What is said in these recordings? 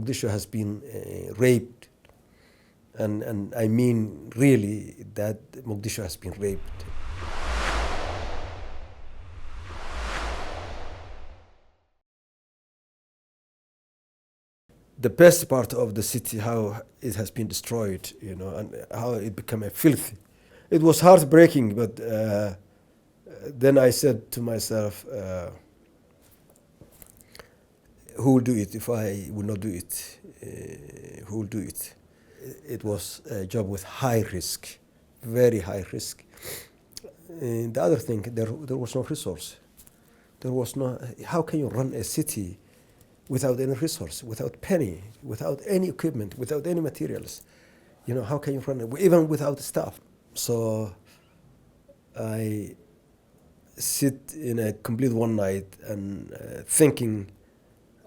Mogadishu has been raped, and I mean really that Mogadishu has been raped. The best part of the city, how it has been destroyed, and how it became a filthy. It was heartbreaking, but then I said to myself, who will do it if I will not do it? Who will do it? It was a job with high risk, very high risk. And the other thing, there was no resource. There was no. How can you run a city without any resource, without penny, without any equipment, without any materials? How can you run it, even without staff? So I sit in a complete one night and thinking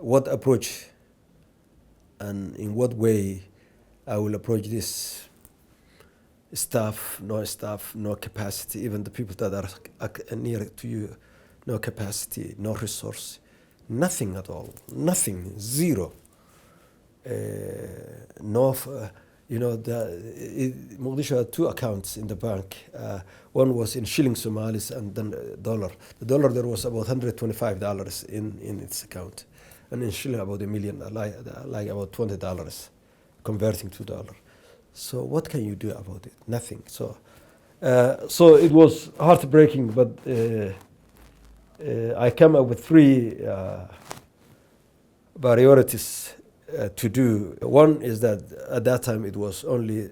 what approach and in what way I will approach this. Staff, no capacity, even the people that are near to you, no capacity, no resource, nothing at all, nothing, zero. Mogadishu had two accounts in the bank. One was in shilling Somalis and then dollar. The dollar, there was about $125 in its account. And in shilling, about $1 million, like about $20, converting to dollar. So what can you do about it? Nothing. So it was heartbreaking, but I came up with three priorities to do. One is that at that time it was only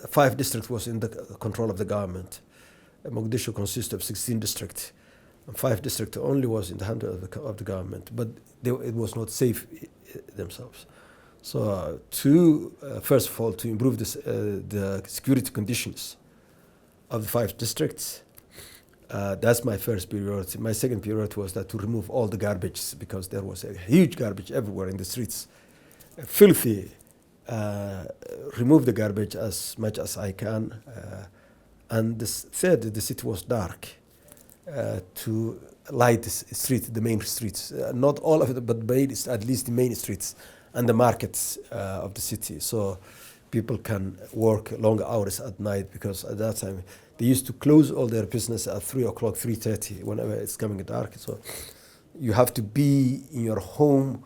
5 districts was in the control of the government. Mogadishu consists of 16 districts. And 5 districts only was in the hand of the government, but it was not safe themselves. So first of all, to improve the security conditions of the 5 districts. That's my first priority. My second priority was that to remove all the garbage, because there was a huge garbage everywhere in the streets, filthy. Remove the garbage as much as I can. And third, the city was dark. To light the main streets, not all of it, but at least the main streets and the markets of the city, so people can work long hours at night, because at that time they used to close all their business at 3 o'clock, 3:30, whenever it's coming dark. So you have to be in your home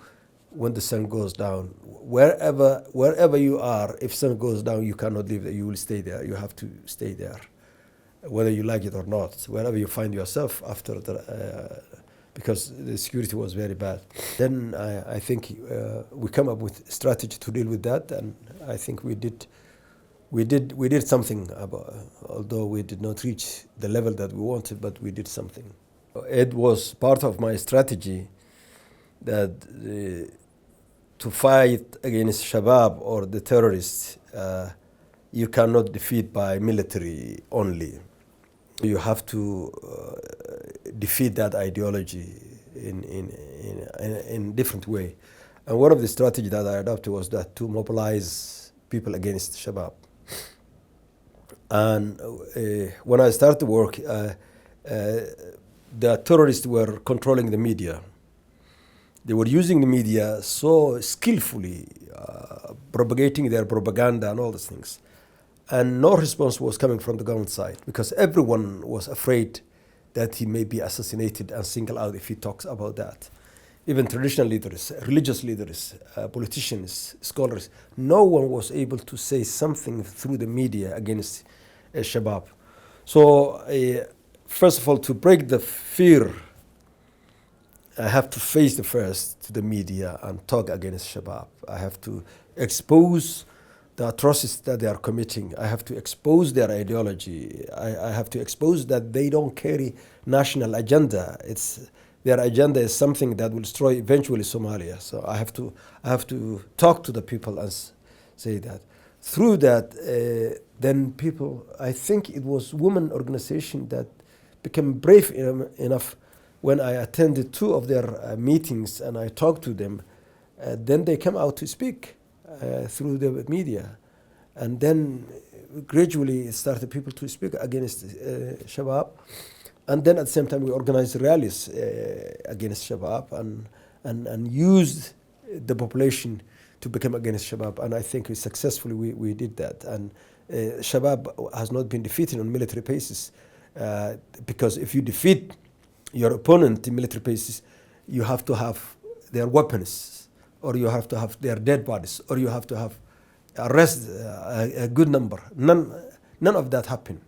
when the sun goes down. Wherever you are, if sun goes down, you cannot leave there. You will stay there. You have to stay there, whether you like it or not, wherever you find yourself after because the security was very bad. Then I think we come up with a strategy to deal with that, and I think we did something about, although we did not reach the level that we wanted, but we did something. It was part of my strategy that to fight against Shabab or the terrorists, you cannot defeat by military only. You have to defeat that ideology in different way. And one of the strategies that I adopted was that to mobilize people against Shabab. And when I started work, the terrorists were controlling the media. They were using the media so skillfully, propagating their propaganda and all these things. And no response was coming from the government side, because everyone was afraid that he may be assassinated and singled out if he talks about that. Even traditional leaders, religious leaders, politicians, scholars, no one was able to say something through the media against Shabab. So first of all, to break the fear, I have to face to the media and talk against Shabab. I have to expose the atrocities that they are committing. I have to expose their ideology. I have to expose that they don't carry national agenda. Their agenda is something that will destroy eventually Somalia. So I have to talk to the people and say that. Through that, then people, I think it was women organization that became brave enough when I attended 2 of their meetings and I talked to them. Then they come out to speak through the media, and then gradually it started people to speak against Shabab, and then at the same time we organized rallies against Shabab and used the population to become against Shabab, and I think we did that. And Shabab has not been defeated on military basis, because if you defeat your opponent in military basis, you have to have their weapons, or you have to have their dead bodies, or you have to have arrest a good number. None of that happened.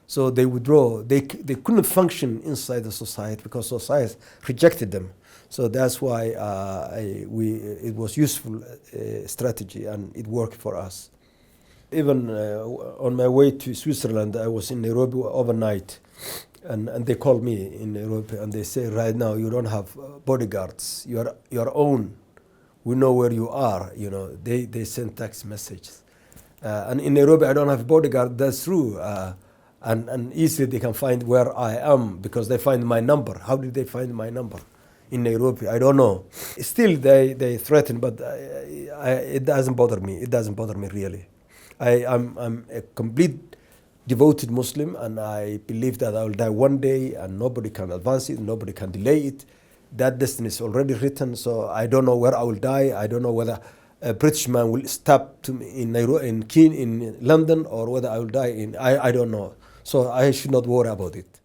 So they withdraw. They couldn't function inside the society because society rejected them. So that's why it was useful strategy, and it worked for us. Even on my way to Switzerland, I was in Nairobi overnight, and they called me in Nairobi, and they say, right now you don't have bodyguards. You are your own. We know where you are. You know, they send text messages, and in Nairobi I don't have bodyguard. That's true. And easily they can find where I am because they find my number. How did they find my number in Nairobi? I don't know. Still, they threaten, but it doesn't bother me. It doesn't bother me really. I'm a complete devoted Muslim, and I believe that I will die one day, and nobody can advance it, nobody can delay it. That destiny is already written, so I don't know where I will die. I don't know whether a British man will stab to me in Nairobi, in London, or whether I will die in. I don't know. So I should not worry about it.